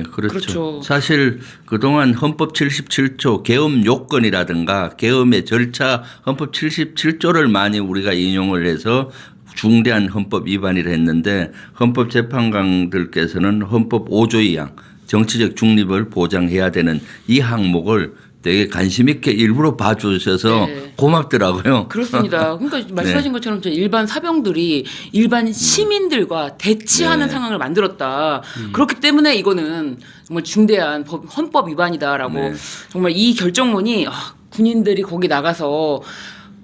그렇죠. 그렇죠. 사실 그동안 헌법 77조 계엄 요건이라든가 계엄의 절차 헌법 77조를 많이 우리가 인용을 해서 중대한 헌법 위반이라 했는데 헌법재판관들께서는 헌법 5조 2항 정치적 중립을 보장해야 되는 이 항목을 되게 관심 있게 일부러 봐주셔서 네. 고맙더라고요. 그렇습니다. 그러니까 말씀하신 것처럼 일반 사병들이 일반 시민들과 대치하는 네. 상황을 만들었다. 그렇기 때문에 이거는 정말 중대한 헌법 위반이다라고 네. 정말 이 결정문이 군인들이 거기 나가서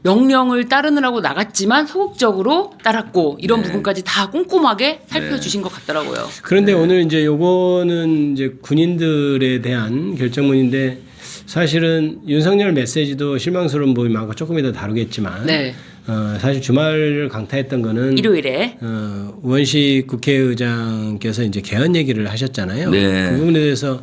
명령을 따르느라고 나갔지만 소극적으로 따랐고 이런 네. 부분까지 다 꼼꼼하게 살펴주신 것 같더라고요. 그런데 오늘 이제 요거는 이제 군인들에 대한 결정문인데 사실은 윤석열 메시지도 실망스러운 부분이 많고 조금 이따 다루겠지만 네. 사실 주말을 강타했던 거는 일요일에 우원식 국회의장께서 이제 개헌 얘기를 하셨잖아요. 네. 그 부분에 대해서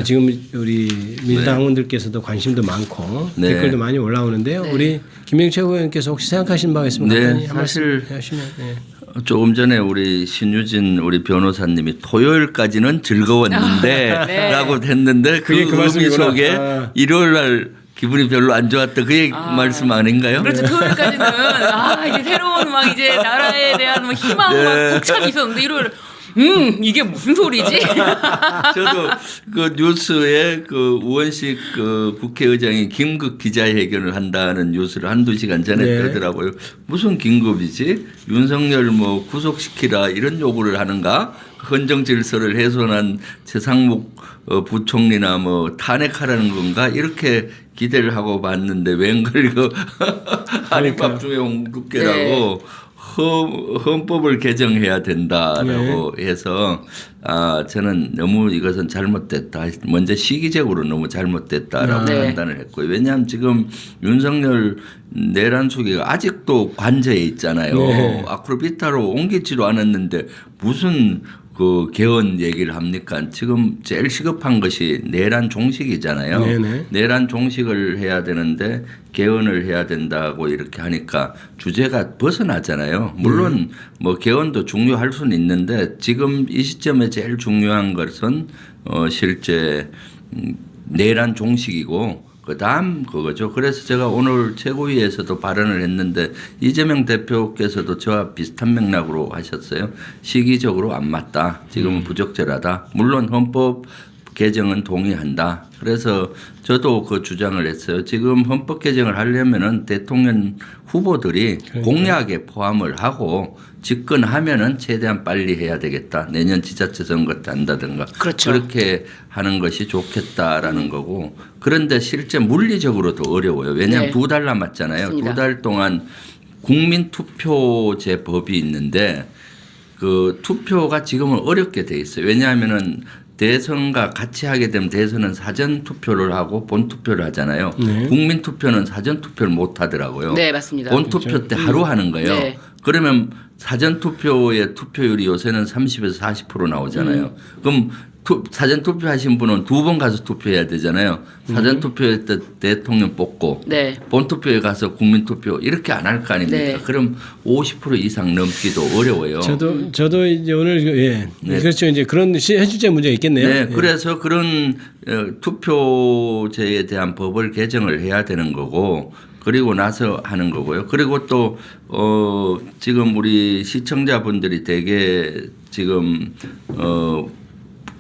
지금 우리 민주당 의원들께서도 관심도 많고 네. 댓글도 많이 올라오는데요. 네. 우리 김명희 최고위원께서 혹시 생각하신 바가 있으면 네, 간단히 한 사실 말씀 하시면. 네. 조금 전에 우리 신유진 우리 변호사님이 토요일까지는 즐거웠는데 네. 라고 했는데 그 그게 그 의미 말씀이구나. 속에 일요일 날 기분이 별로 안 좋았다 그 얘기 말씀 아닌가요? 그렇죠. 토요일까지는 이제 새로운 막 이제 나라에 대한 막 희망 막 벅찬이 있었는데 일요일 이게 무슨 소리지? 저도 그 뉴스에 그 우원식 그 국회의장이 긴급 기자회견을 한다는 뉴스를 한두 시간 전에 네. 뜨더라고요. 무슨 긴급이지? 윤석열 뭐 구속시키라 이런 요구를 하는가? 헌정 질서를 훼손한 최상목 부총리나 뭐 탄핵하라는 건가? 이렇게 기대를 하고 봤는데 웬걸 그 한입밥 중에 홍두깨라고 헌법을 개정해야 된다라고 해서 저는 너무 이것은 잘못됐다. 먼저 시기적으로 너무 잘못됐다라고 판단을 했고요. 왜냐하면 지금 윤석열 내란 수계가 아직도 관저에 있잖아요. 네. 아크로비타로 옮기지도 않았는데 무슨 그 개헌 얘기를 합니까? 지금 제일 시급한 것이 내란 종식이잖아요. 네네. 내란 종식을 해야 되는데 개헌을 해야 된다고 이렇게 하니까 주제가 벗어나잖아요. 물론 뭐 개헌도 중요할 수는 있는데 지금 이 시점에 제일 중요한 것은 실제 내란 종식이고 그다음 그거죠. 그래서 제가 오늘 최고위에서도 발언을 했는데 이재명 대표께서도 저와 비슷한 맥락으로 하셨어요. 시기적으로 안 맞다. 지금은 부적절하다. 물론 헌법 개정은 동의한다. 그래서 저도 그 주장을 했어요. 지금 헌법 개정을 하려면은 대통령 후보들이 공약에 포함을 하고 집권하면은 최대한 빨리 해야 되겠다. 내년 지자체 선거 때 한다든가. 그렇죠. 그렇게 하는 것이 좋겠다라는 거고. 그런데 실제 물리적으로도 어려워요. 왜냐하면 네. 2달 남았잖아요. 맞습니다. 2달 동안 국민투표제 법이 있는데 그 투표가 지금은 어렵게 돼 있어요. 왜냐하면은 대선과 같이 하게 되면 대선은 사전 투표를 하고 본 투표를 하잖아요. 국민 투표는 사전 투표를 못 하더라고요. 네, 맞습니다. 본 투표 때 하루 하는 거예요. 네. 그러면 사전 투표의 투표율이 요새는 30에서 40% 나오잖아요. 그럼 사전 투표하신 분은 2번 가서 투표해야 되잖아요. 사전 투표할 때 대통령 뽑고 네. 본 투표에 가서 국민 투표 이렇게 안 할 거 아닙니까? 네. 그럼 50% 이상 넘기도 어려워요. 저도 이제 오늘 그렇죠. 이제 그런 현실적 문제가 있겠네요. 네, 그래서 그런 투표제에 대한 법을 개정을 해야 되는 거고 그리고 나서 하는 거고요. 그리고 또 지금 우리 시청자분들이 되게 지금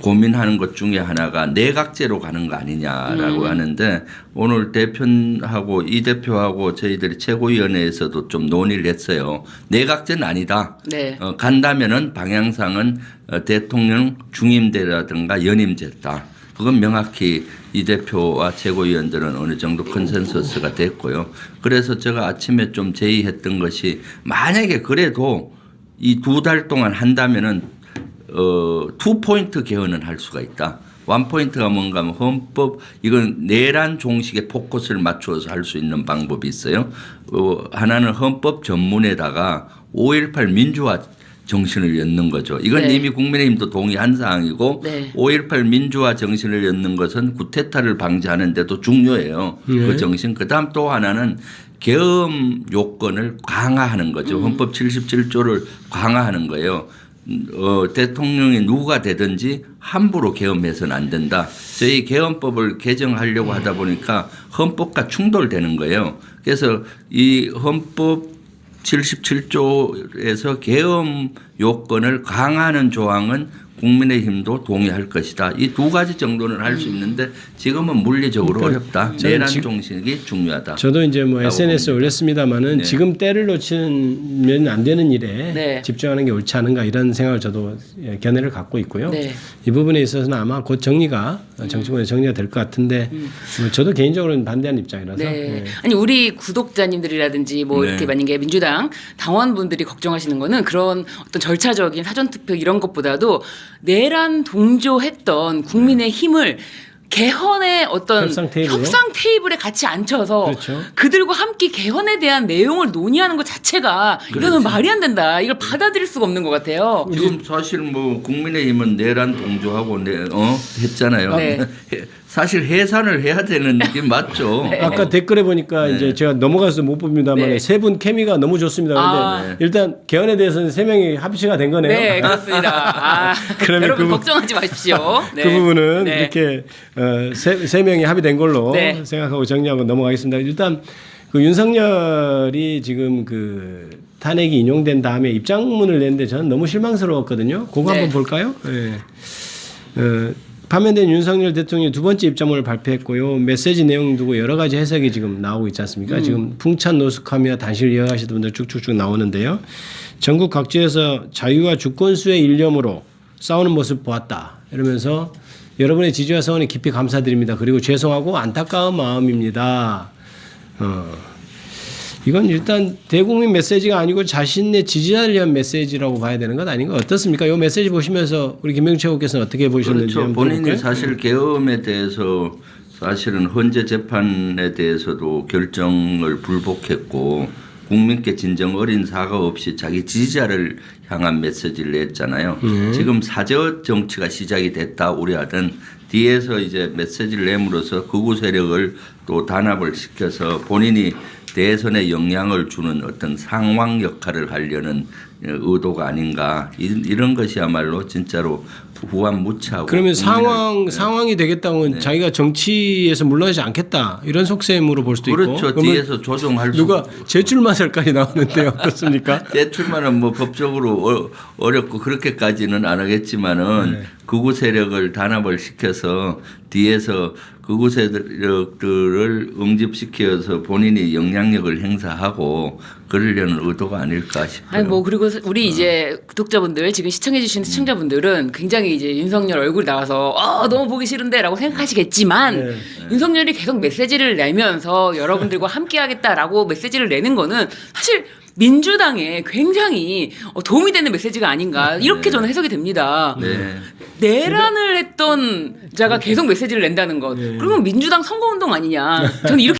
고민하는 것 중에 하나가 내각제로 가는 거 아니냐라고 하는데 오늘 대표하고 이 대표하고 저희들이 최고위원회에서도 좀 논의를 했어요. 내각제는 아니다. 네. 간다면은 방향상은 대통령 중임제라든가 연임제다. 그건 명확히 이 대표와 최고위원들은 어느 정도 컨센서스가 됐고요. 그래서 제가 아침에 좀 제의했던 것이 만약에 그래도 이 2달 동안 한다면은 2포인트 개헌은 할 수가 있다. 1포인트가 뭔가 하면 헌법 이건 내란 종식에 포커스를 맞추어서 할 수 있는 방법이 있어요. 하나는 헌법 전문에다가 5.18 민주화 정신을 엮는 거죠. 이건 네. 이미 국민의힘도 동의한 사항이고 네. 5.18 민주화 정신을 엮는 것은 쿠데타를 방지하는 데도 중요해요. 그 정신. 그다음 또 하나는 계엄 요건을 강화하는 거죠. 헌법 77조를 강화하는 거예요. 대통령이 누가 되든지 함부로 계엄해서는 안 된다. 저희 계엄법을 개정하려고 하다 보니까 헌법과 충돌되는 거예요. 그래서 이 헌법 77조에서 계엄 요건을 강화하는 조항은 국민의힘도 동의할 것이다. 이 두 가지 정도는 할 수 있는데 지금은 물리적으로 어렵다. 내란 종식이 중요하다. 저도 이제 뭐 SNS에 봅니다. 올렸습니다마는 네. 지금 때를 놓치면 안 되는 일에 네. 집중하는 게 옳지 않은가 이런 생각을 저도 견해를 갖고 있고요. 네. 이 부분에 있어서는 아마 곧 정리가 정치권에 정리가 될 것 같은데 뭐 저도 개인적으로는 반대하는 입장이라서. 네. 네. 아니 우리 구독자님들이라든지 뭐 네. 이렇게 만약에 민주당 당원분들이 걱정하시는 거는 그런 어떤 절차적인 사전투표 이런 것보다도 내란 동조했던 국민의 힘을 개헌의 어떤 협상 테이블에 같이 앉혀서 그렇죠. 그들과 함께 개헌에 대한 내용을 논의하는 것 자체가 이거는 말이 안 된다. 이걸 받아들일 수가 없는 것 같아요. 지금 사실 뭐 국민의힘은 내란 동조하고 했잖아요. 네. 사실 해산을 해야 되는 게 맞죠. 아까 댓글에 보니까 이제 제가 넘어가서 못 봅니다만 네. 세 분 케미가 너무 좋습니다. 그런데 아. 일단 개헌에 대해서는 세 명이 합치가 된 거네요. 네, 그렇습니다. 아, 그러면 여러분 그 걱정하지 마십시오. 네. 그 부분은 네. 이렇게 세 명이 합의된 걸로 네. 생각하고 정리하고 넘어가겠습니다. 일단 그 윤석열이 지금 그 탄핵이 인용된 다음에 입장문을 냈는데 저는 너무 실망스러웠거든요. 그거 네. 한번 볼까요? 네. 파면된 윤석열 대통령이 두 번째 입장문을 발표했고요. 메시지 내용 두고 여러 가지 해석이 지금 나오고 있지 않습니까? 지금 풍찬 노숙하며 단실 이어가시는 분들 쭉쭉쭉 나오는데요. 전국 각지에서 자유와 주권수의 일념으로 싸우는 모습 보았다. 이러면서 여러분의 지지와 성원에 깊이 감사드립니다. 그리고 죄송하고 안타까운 마음입니다. 이건 일단 대국민 메시지가 아니고 자신의 지지자를 위한 메시지라고 봐야 되는 것 아닌가 어떻습니까? 이 메시지 보시면서 우리 김명철 의원께서는 어떻게 보셨는지 그렇죠. 한번 본인이 볼까요? 사실 계엄에 대해서 사실은 헌재 재판에 대해서도 결정을 불복했고 국민께 진정 어린 사과 없이 자기 지지자를 향한 메시지를 냈잖아요. 지금 사저 정치가 시작이 됐다 우려하던 뒤에서 이제 메시지를 내므로써 극우 세력을 또 단합을 시켜서 본인이 대선에 영향을 주는 어떤 상황 역할을 하려는 의도가 아닌가 이런 것이야말로 진짜로 후한무치하고 그러면 국민을 상황이 되겠다면 자기가 정치에서 물러나지 않겠다 이런 속셈으로 볼 수도 그렇죠. 있고 뒤에서 조종할 수 누가 재출마설까지 나오는데요 어떻습니까? 대출만은 뭐 법적으로 어렵고 그렇게까지는 안 하겠지만은 극우 세력을 단합을 시켜서 뒤에서 극우 세력들을 응집시켜서 본인이 영향력을 행사하고 그러려는 의도가 아닐까 싶어요. 아니 뭐 그리고 우리 이제 구독자분들 지금 시청해 주시는 시청자분들은 굉장히 이제 윤석열 얼굴이 나와서 너무 보기 싫은데라고 생각하시겠지만 윤석열이 계속 메시지를 내면서 여러분들과 함께하겠다라고 메시지를 내는 거는 사실 민주당에 굉장히 도움이 되는 메시지가 아닌가 이렇게 저는 해석이 됩니다. 네. 내란을 했던 자가 계속 메시지를 낸다는 것. 그러면 민주당 선거운동 아니냐. 저는 이렇게